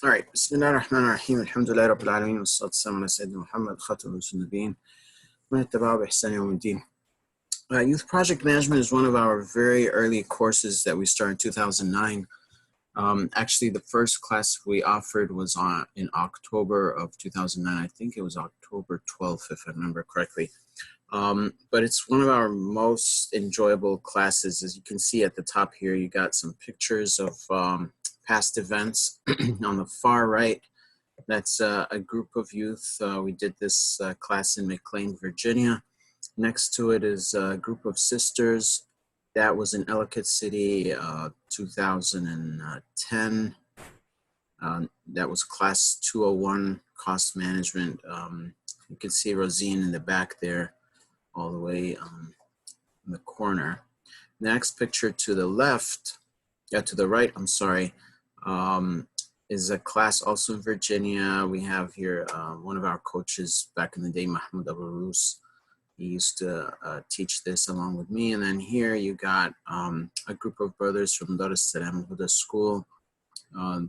All right. Bismillah ar-Rahman ar-Rahim. Alhamdulillah Rabbil Alameen. Wassalatu wassalamu ala Sayyidina Muhammad, Khatam al-Nabiyyin. Wa ittaba'u bi ihsani yawm al-din. Youth Project Management is one of our very early courses that we started in 2009. Actually, the first class we offered was in October of 2009. I think it was October 12th, if I remember correctly. But it's one of our most enjoyable classes. As you can see at the top here, you got some pictures of past events. On the far right, that's a group of youth. We did this class in McLean, Virginia. Next to it is a group of sisters. That was in Ellicott City, 2010. That was class 201, cost management. You can see Rosine in the back there, all the way in the corner. Next picture to the left, to the right, I'm sorry, is a class also in Virginia. We have here one of our coaches back in the day, Mahmoud Abu Rus. He used to teach this along with me. And then here you got a group of brothers from Dar es Salaam Huda School.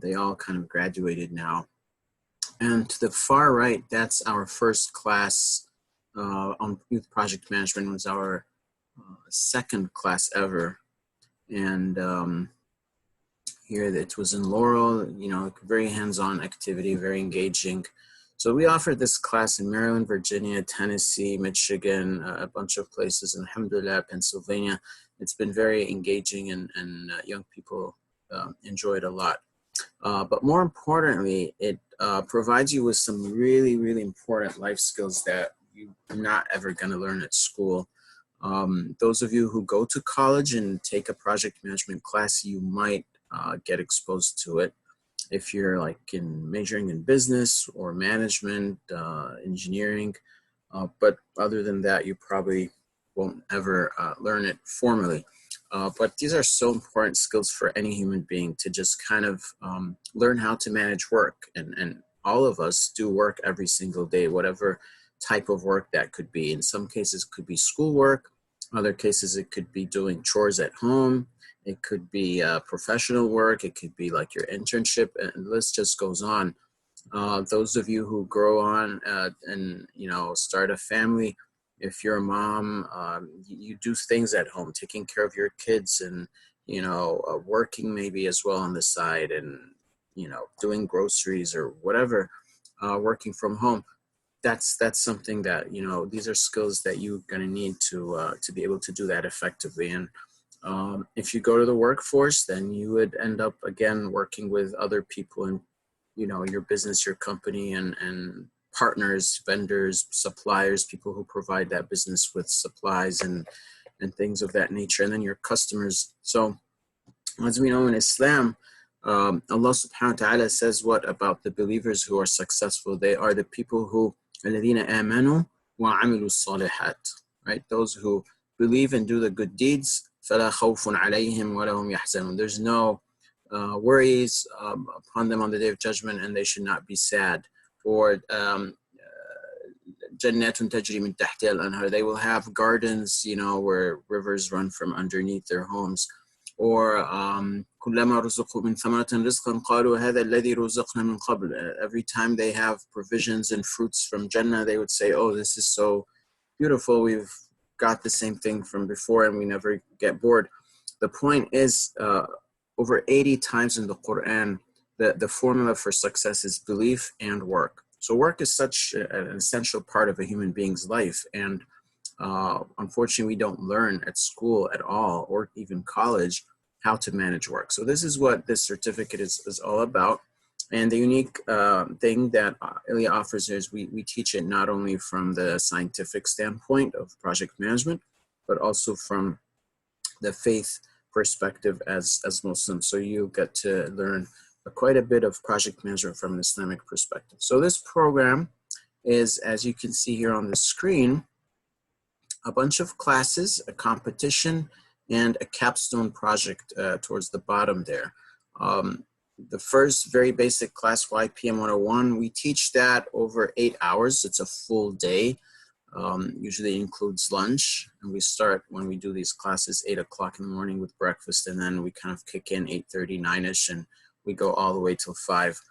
They all kind of graduated now. And to the far right, that's our first class on Youth Project Management. It was our second class ever. And here it was in Laurel, you know, very hands-on activity, very engaging. So we offered this class in Maryland, Virginia, Tennessee, Michigan, a bunch of places, and alhamdulillah, Pennsylvania. It's been very engaging, and young people enjoy it a lot. But more importantly, it provides you with some really, really important life skills that you're not ever going to learn at school. Those of you who go to college and take a project management class, you might get exposed to it. If you're like majoring in business or management, engineering, but other than that, you probably won't ever learn it formally. But these are so important skills for any human being to just kind of learn how to manage work. And all of us do work every single day, whatever type of work that could be. In some cases, it could be schoolwork. Other cases, it could be doing chores at home. It could be professional work. It could be like your internship, and the list just goes on. Those of you who grow on and, you know, start a family, if you're a mom, you do things at home, taking care of your kids and, you know, working maybe as well on the side and, you know, doing groceries or whatever, working from home. That's something that, you know, these are skills that you're going to need to be able to do that effectively. And if you go to the workforce, then you would end up, again, working with other people in, you know, your business, your company, and partners, vendors, suppliers, people who provide that business with supplies and things of that nature, and then your customers. So as we know in Islam, Allah subhanahu wa ta'ala says what about the believers who are successful? They are the people who الَّذِينَ آمَنُوا وَعَمِلُوا الصَّالِحَاتِ, right? Those who believe and do the good deeds. فَلَا خَوْفٌ عَلَيْهِمْ وَلَا هُمْ يَحْزَنُونَ. There's no worries upon them on the day of judgment, and they should not be sad. Or جَنَّاتٌ تَجْرِي مِنْ تَحْتِهَا الْأَنْهَارُ. They will have gardens, you know, where rivers run from underneath their homes. Or كُلَّمَا رُزِقُوا مِنْ ثَمَرَةٍ رِزْقًا قَالُوا هَذَا الَّذِي رُزِقْنَا مِنْ قَبْلُ. Every time they have provisions and fruits from Jannah, they would say, oh, this is so beautiful. We've got the same thing from before and we never get bored. The point is, over 80 times in the Quran, the formula for success is belief and work. So work is such an essential part of a human being's life. And unfortunately, we don't learn at school at all, or even college, how to manage work. So this is what this certificate is all about. And the unique thing that Ilya offers is we teach it not only from the scientific standpoint of project management, but also from the faith perspective as Muslims. So you get to learn quite a bit of project management from an Islamic perspective. So this program is, as you can see here on the screen, a bunch of classes, a competition, and a capstone project towards the bottom there. The first very basic class, YPM101, we teach that over 8 hours. It's a full day. Usually includes lunch. And we start, when we do these classes, 8 o'clock in the morning with breakfast. And then we kind of kick in 8:30, 9-ish, and we go all the way till 5.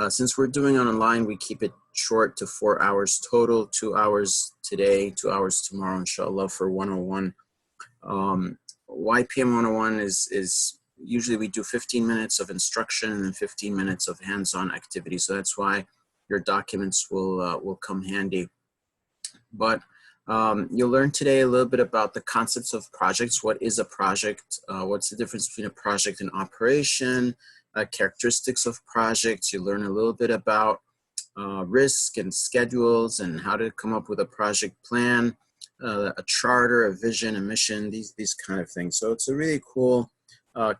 Since we're doing it online, we keep it short to 4 hours total, 2 hours today, 2 hours tomorrow, inshallah, for 101. YPM 101 is usually we do 15 minutes of instruction and then 15 minutes of hands-on activity. So that's why your documents will come handy. But you'll learn today a little bit about the concepts of projects. What is a project? What's the difference between a project and operation? Characteristics of projects. You learn a little bit about risk and schedules and how to come up with a project plan, a charter, a vision, a mission, these kind of things. So it's a really cool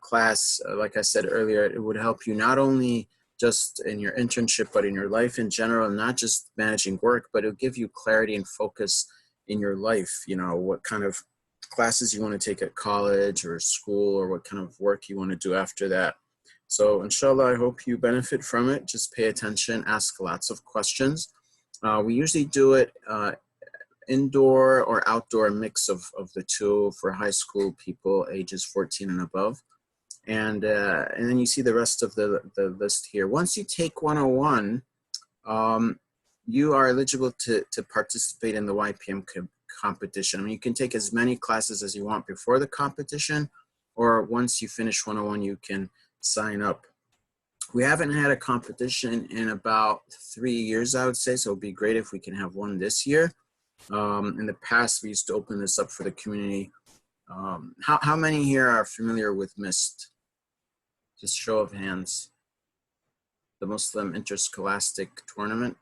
class. Like I said earlier, it would help you not only just in your internship, but in your life in general, not just managing work, but it'll give you clarity and focus in your life. You know, what kind of classes you want to take at college or school, or what kind of work you want to do after that. So inshallah, I hope you benefit from it. Just pay attention, ask lots of questions. We usually do it indoor or outdoor, mix of the two for high school people ages 14 and above. And then you see the rest of the list here. Once you take 101, you are eligible to participate in the YPM competition. I mean, you can take as many classes as you want before the competition, or once you finish 101, you can sign up. We haven't had a competition in about 3 years, I would say, so it'd be great if we can have one this year. In the past, we used to open this up for the community. How many here are familiar with MIST? Just show of hands. The Muslim Interscholastic Tournament.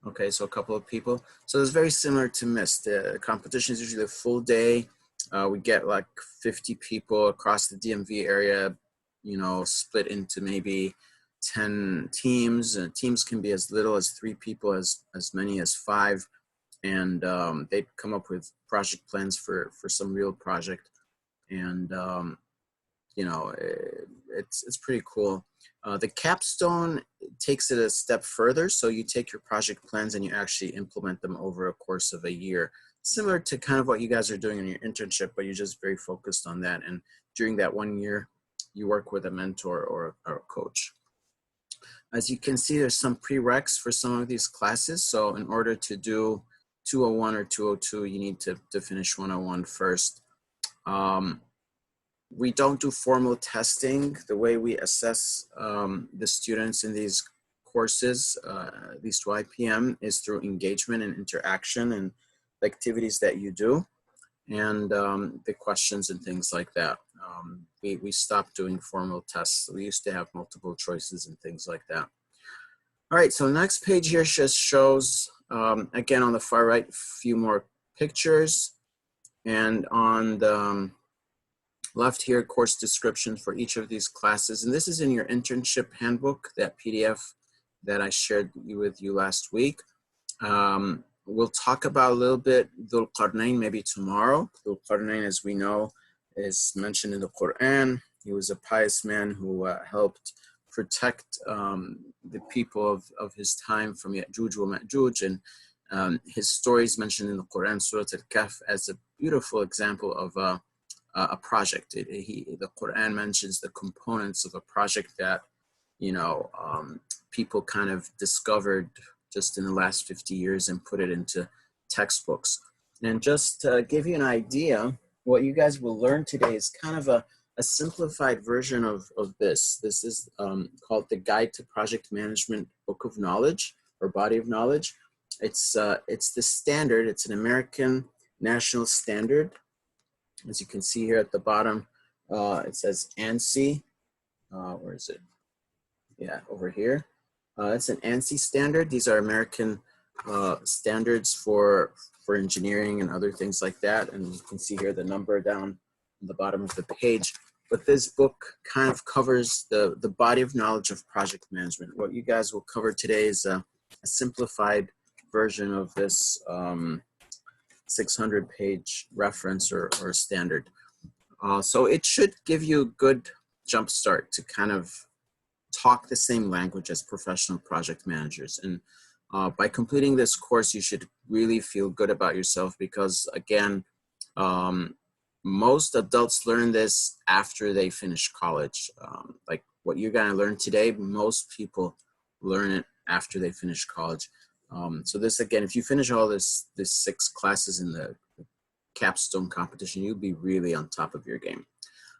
Okay, so a couple of people. So it's very similar to MIST. The competition is usually a full day. We get like 50 people across the DMV area, you know, split into maybe 10 teams. Teams can be as little as 3 people, as many as 5. And they come up with project plans for some real project. And, you know, it's pretty cool. The capstone takes it a step further. So you take your project plans and you actually implement them over a course of a year. Similar to kind of what you guys are doing in your internship, but you're just very focused on that. And during that 1 year, you work with a mentor or a coach. As you can see, there's some prereqs for some of these classes. So in order to do 201 or 202, you need to finish 101 first. We don't do formal testing. The way we assess the students in these courses, at least YPM, is through engagement and interaction and the activities that you do, and the questions and things like that. We stopped doing formal tests. We used to have multiple choices and things like that. All right, so the next page here just shows, again, on the far right, a few more pictures. And on the left here, course descriptions for each of these classes. And this is in your internship handbook, that PDF that I shared with you last week. We'll talk about a little bit Dhul Qarnayn maybe tomorrow. Dhul Qarnayn, as we know, is mentioned in the Quran. He was a pious man who helped protect the people of his time from Ya'juj wa Ma'juj. And his story is mentioned in the Quran, Surah Al-Kahf, as a beautiful example of a project. The Quran mentions the components of a project that, you know, people kind of discovered just in the last 50 years and put it into textbooks. And just to give you an idea, what you guys will learn today is kind of a simplified version of this. This is called the Guide to Project Management Book of Knowledge, or Body of Knowledge. It's the standard. It's an American national standard. As you can see here at the bottom, it says ANSI. Where is it? Yeah, over here. It's an ANSI standard. These are American standards for engineering and other things like that. And you can see here the number down on the bottom of the page. But this book kind of covers the body of knowledge of project management. What you guys will cover today is a simplified version of this 600-page reference or standard. So it should give you a good jump start to kind of talk the same language as professional project managers. And by completing this course, you should really feel good about yourself, because again, most adults learn this after they finish college. Like what you're going to learn today, most people learn it after they finish college. So this, again, if you finish all this 6 classes in the capstone competition, you'll be really on top of your game.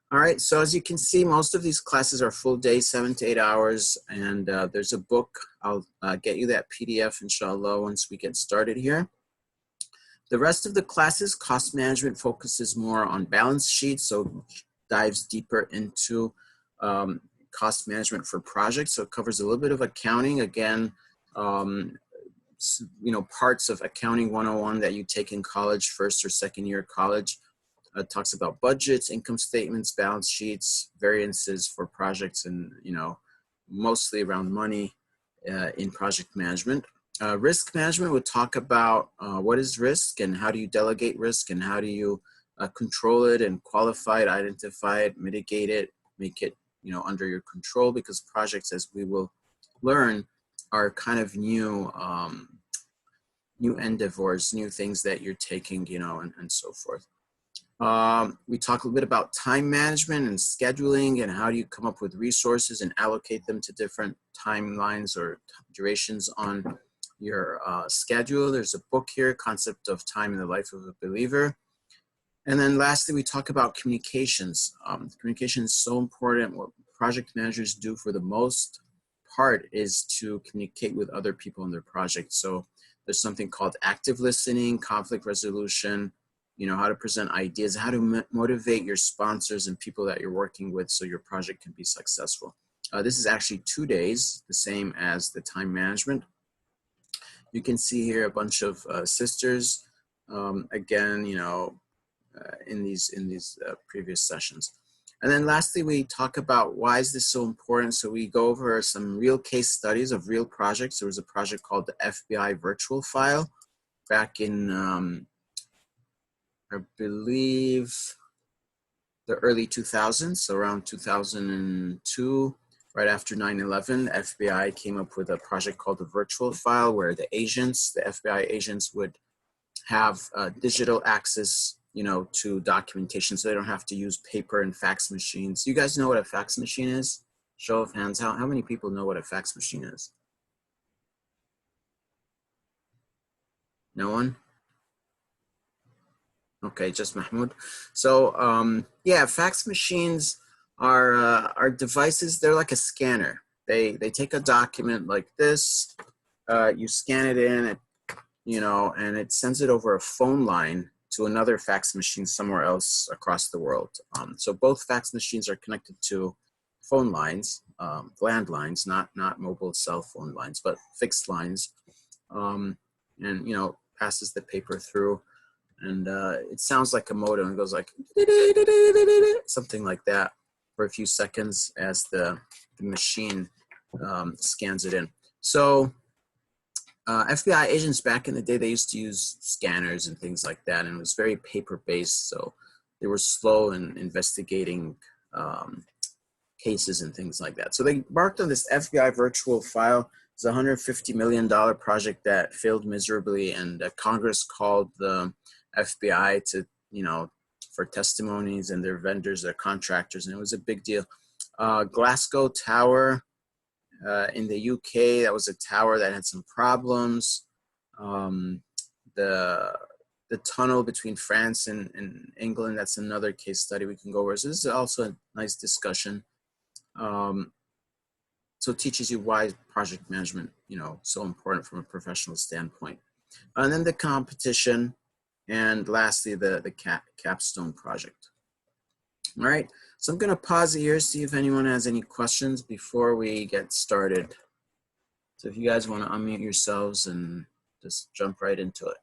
All right, so as you can see, most of these classes are full day, 7 to 8 hours, and there's a book. I'll get you that PDF, inshallah, once we get started here. The rest of the classes, cost management focuses more on balance sheets, so dives deeper into cost management for projects. So it covers a little bit of accounting. Again, parts of Accounting 101 that you take in college, first or second year of college. Talks about budgets, income statements, balance sheets, variances for projects, and mostly around money in project management. Risk management would talk about what is risk and how do you delegate risk and how do you control it and qualify it, identify it, mitigate it, make it under your control, because projects, as we will learn, are kind of new endeavors, new things that you're taking, and so forth. We talk a little bit about time management and scheduling and how do you come up with resources and allocate them to different timelines or durations on your schedule. There's a book here, Concept of Time in the Life of a Believer. And then lastly, we talk about communications. Communication is so important. What project managers do for the most part is to communicate with other people in their project. So there's something called active listening, conflict resolution, how to present ideas, how to motivate your sponsors and people that you're working with so your project can be successful. This is actually 2 days, the same as the time management. You can see here a bunch of sisters, again, in these previous sessions. And then lastly, we talk about why is this so important. So we go over some real case studies of real projects. There was a project called the FBI virtual file back in, I believe, the early 2000s, so around 2002, right after 9/11, FBI came up with a project called the virtual file, where the FBI agents would have digital access, to documentation, so they don't have to use paper and fax machines. You guys know what a fax machine is? Show of hands, how many people know what a fax machine is? No one? Okay, just Mahmoud. So yeah, fax machines are devices. They're like a scanner. They take a document like this, you scan it in, and it sends it over a phone line to another fax machine somewhere else across the world. So both fax machines are connected to phone lines, landlines, not mobile cell phone lines, but fixed lines, and passes the paper through. And it sounds like a modem. It goes like something like that for a few seconds as the machine scans it in. So FBI agents back in the day, they used to use scanners and things like that, and it was very paper-based, so they were slow in investigating cases and things like that. So they embarked on this FBI virtual file. It's a $150 million project that failed miserably, and Congress called the FBI to, for testimonies, and their vendors, their contractors, and it was a big deal. Glasgow Tower in the UK, that was a tower that had some problems. The tunnel between France and England, that's another case study we can go over. So this is also a nice discussion. So it teaches you why project management, so important from a professional standpoint. And then the competition, and lastly, the capstone project. All right, so I'm gonna pause it here, see if anyone has any questions before we get started. So if you guys wanna unmute yourselves and just jump right into it.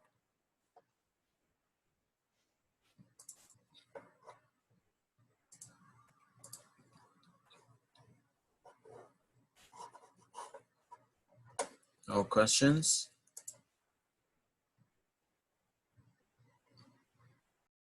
No questions?